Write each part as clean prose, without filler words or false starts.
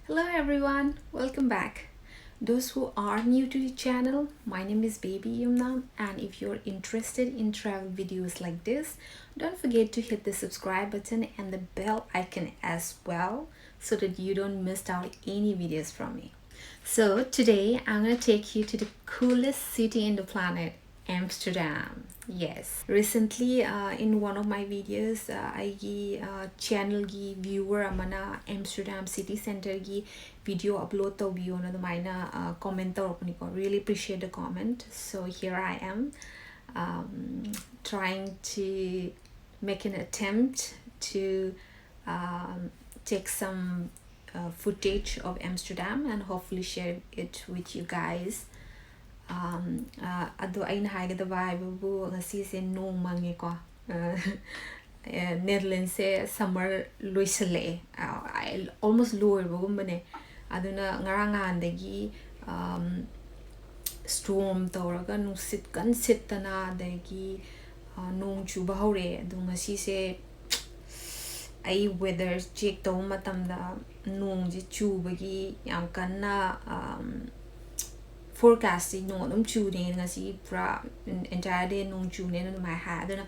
Hello everyone, welcome back. Those who are new to the channel, my name is Baby Yumna, and if you're interested in travel videos like this, don't forget to hit the subscribe button and the bell icon as well so that you don't miss out any videos from me. So today I'm gonna take you to the coolest city in the planet, Amsterdam. Yes, recently in one of my videos I channel gi viewer amana Amsterdam city center gi video upload to bio na dumaina comment tawrapani. Really appreciate the comment. So here I am trying to make an attempt to take some footage of Amsterdam and hopefully share it with you guys. Ado aina haigada haibabu ngasi nong mangi ko Netherlands se summer loisale almost lower bagumane aduna ngarangan storm tawraga nusit kan sitana dagi nong chuba hore adu ngasi se ai weather check taw matamda nong ji chubagi yam kanna forecasting no dum chune ngasi pra entire day nong chune in my head.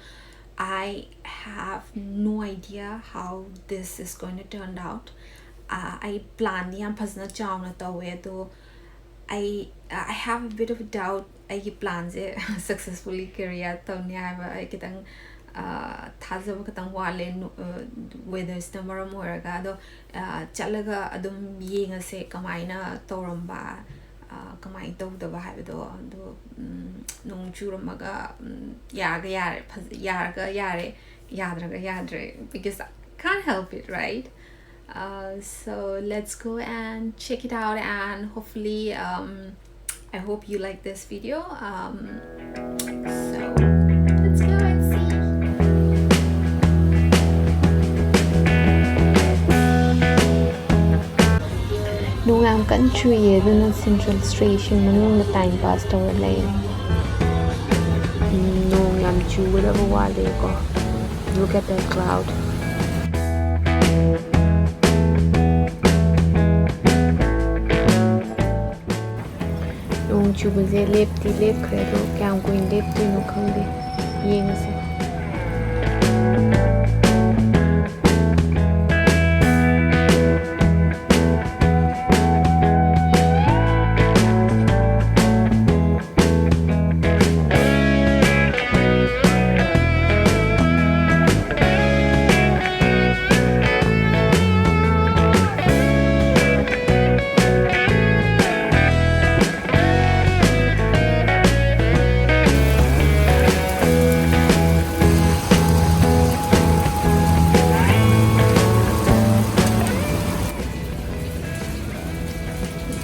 I have no idea how this is going to turn out. I plan the pasna chawna tawe do I have a bit of a doubt I plans it successfully carry out tawnya I kitang thazaba katang wale whether it's namara moraga do chalaga adum yenga se kamaina tawramba kamai tawdaba haibado ado nong churamaga yaga yare yadraga yadre because I can't help it, right? So let's go and check it out, and hopefully I hope you like this video. So let's go and see. Nungam kan chuye dun Central Station manung na time pass tawar lay. Nungam chu wala wale ko. Look at that cloud. Nung chu baze lepti lep kredo kyam ko in lepti no khande. Yengase.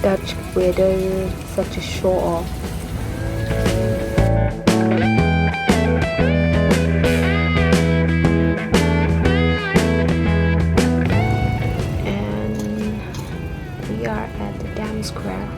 Dutch weather, such a show off. And we are at the Dam Square.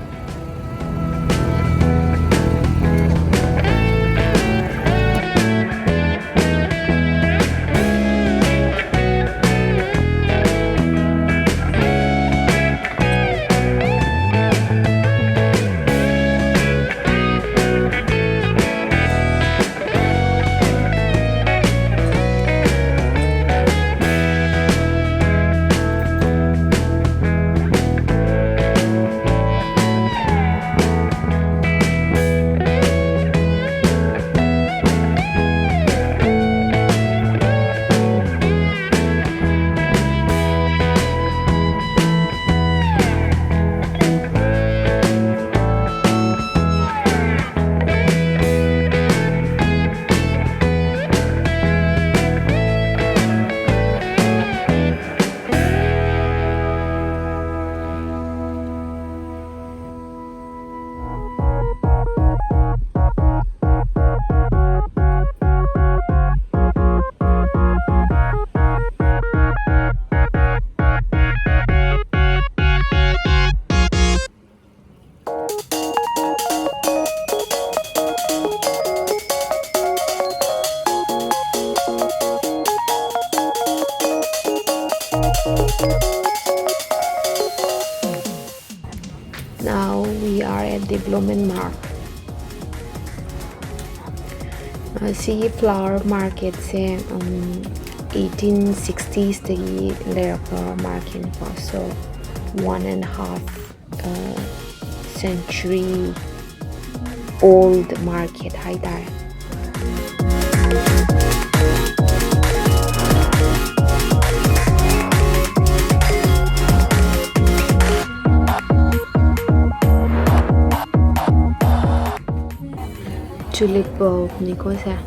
the Bloemenmarkt. See flower market say 1860s the market was so 1.5 century old market high there. Tulip bulb niko sa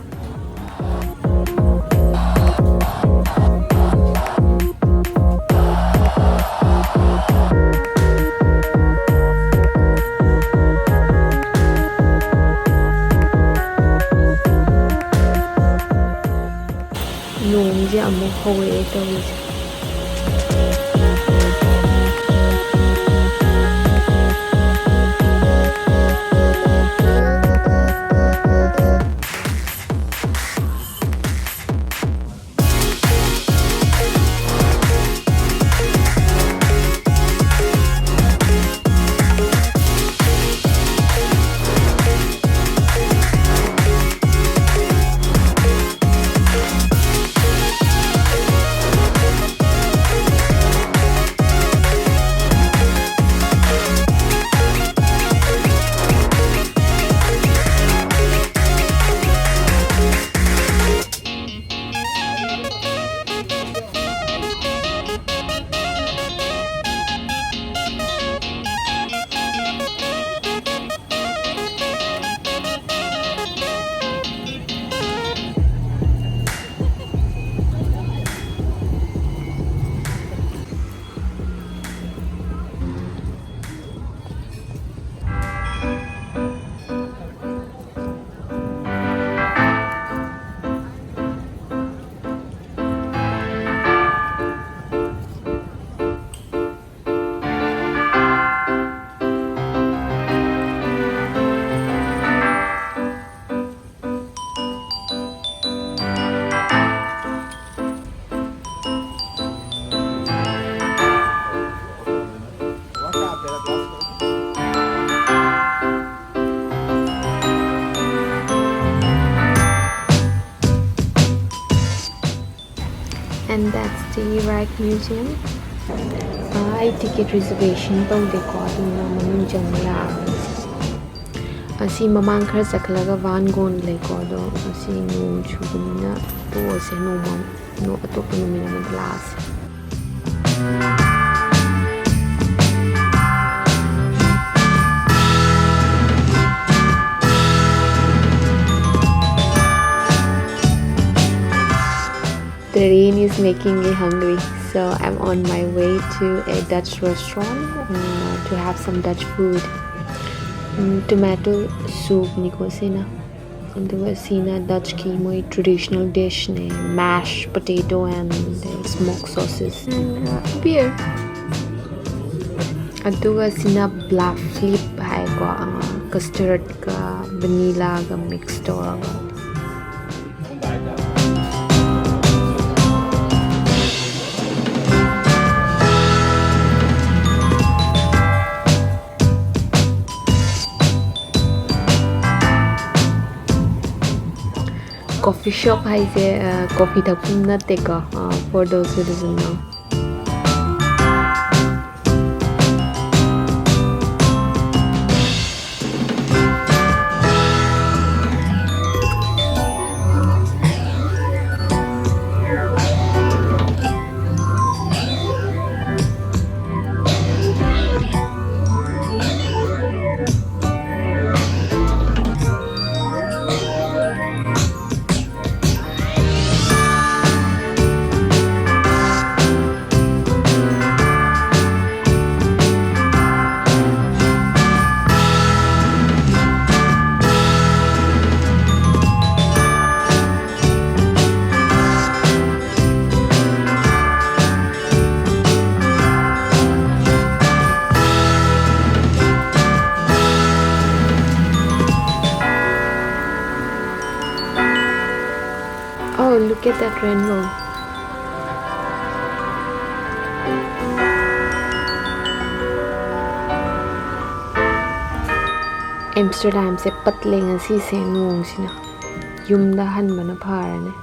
Noong amok hawe ito and that's the Rijksmuseum. I ticket reservation tawdeko aduna manung changba yabe asi mamang khar chaklaga van gon leko do asi nung chubunina to ase no atop numina madlas The rain is making me hungry, so I'm on my way to a Dutch restaurant to have some Dutch food. Tomato soup niko sina. Anduga sina Dutch ki moi traditional dish ne mashed potato and smoked sauces and beer. Anduga sina black flip hai ko custard ka vanilla ka mixed or coffee shop hai se coffee thapum na teka for those who doesn't know. Oh, look at that rainbow. Amsterdam se patle ngasi se nuong sina yumda hanbana pharane.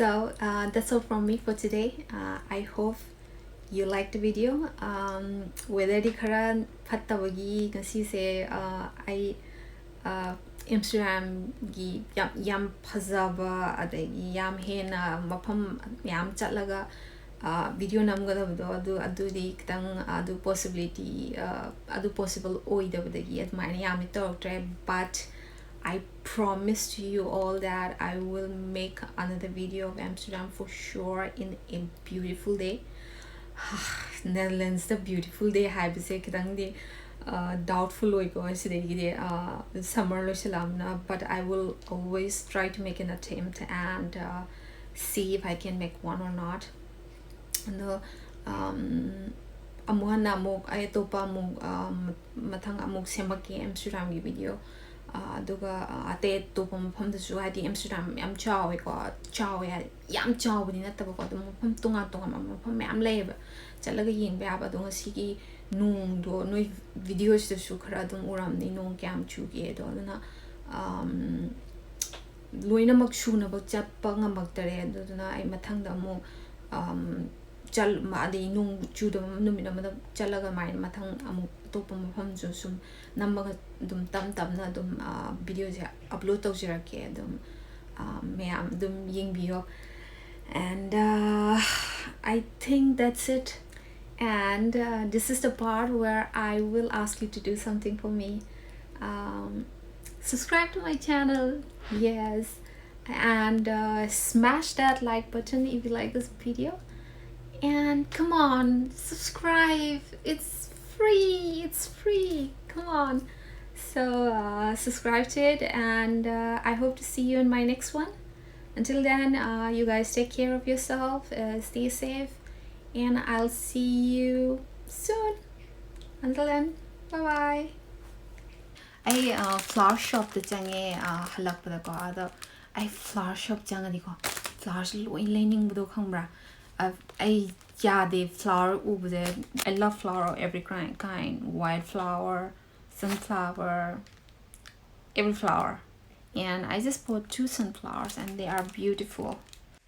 So that's all from me for today. I hope you liked the video. Whether the current fatabagi kasi say I Amsterdam gi yam phazaba adagi yam hena mafam yam chatlaga video namgadabdo adu di kitang adu possibility adu possible oidabadagi admine yam talktre, but I promise to you all that I will make another video of Amsterdam for sure in a beautiful day. Netherlands the beautiful day haibse kitang di doubtful oiko asidegi summer lo silamna, but I will always try to make an attempt and see if I can make one or not. And amuhana amuk ay topa amuk mathang amuk semaki Amsterdam gi video. Aduga ate topa mafamdasu hadi Amsterdam yam chawe ko chawe yam chawe ni nataba ko mafam tunga mafam yam leba chalaga yingba yaba dunga sigi nung do noi videos dasu khara dung uramni nung kyam chuge do na loina mak shuna bak chappa ngamaktare aduna ai mathangda mo chal ma adi nung chuda numina ma chalaga mai mathang amu topa mafam ju sum namaga dum tam na dum videos upload tawjirake dum mayam dum yingbiyo. And I think that's it. And this is the part where I will ask you to do something for me. Subscribe to my channel, yes, and smash that like button if you like this video. And come on, subscribe, it's free, come on. So subscribe to it, and I hope to see you in my next one. Until then, you guys take care of yourself, stay safe, and I'll see you soon. Until then, bye bye. I flower shop the jange halak pada ko ada I flower shop janga di ko flowers loi learning budo khangbra I the flower ubde I love flower of every kind, wildflower, sunflower, every flower. And I just bought 2 sunflowers and they are beautiful,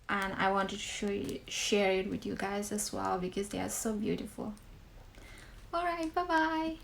and I wanted to share it with you guys as well because they are so beautiful. Alright, bye bye.